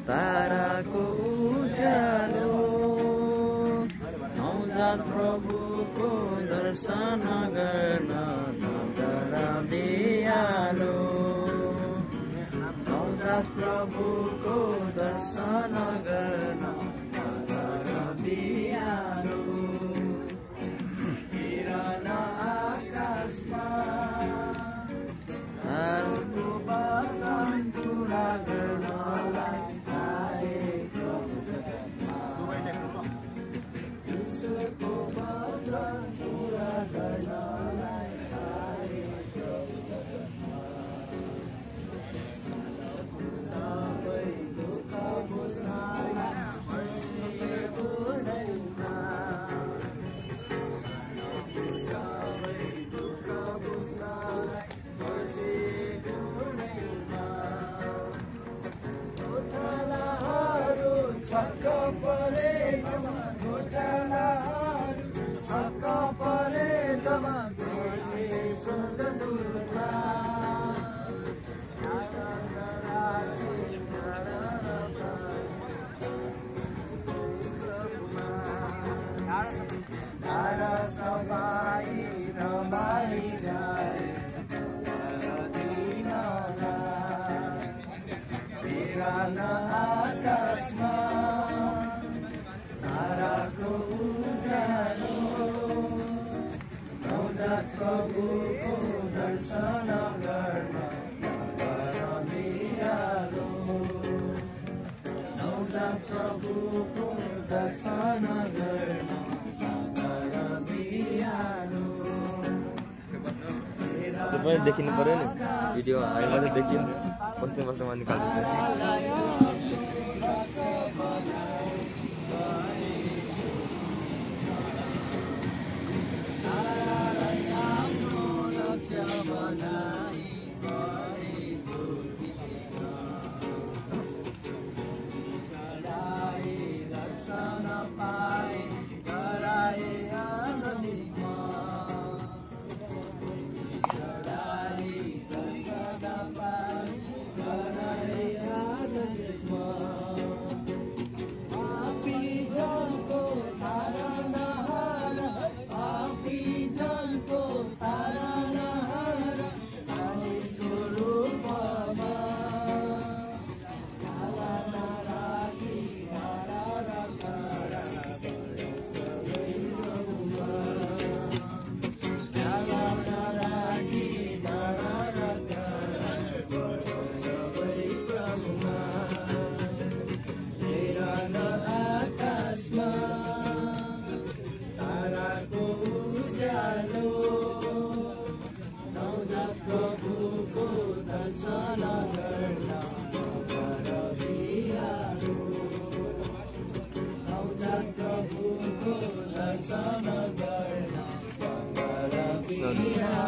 ताराको उज्यालो नवजात प्रभुको दर्शन गर्न नगरा बिहालो नवजात प्रभुको दर्शन गर्न नगरा बिहालो किरण आकाशमा ताराको वचन पुरा गर्नलाई आकाशमा ताराको उज्यालो नवजात प्रभुको दर्शन गर्न नगरा बिहालो नवजात प्रभुको दर्शन गर्न नगरा बिहालो तपाईले देखिनु पर्यो नि भिडियो अहिले देखिन बस्ने बस्नेमा निकाल्दैछ No.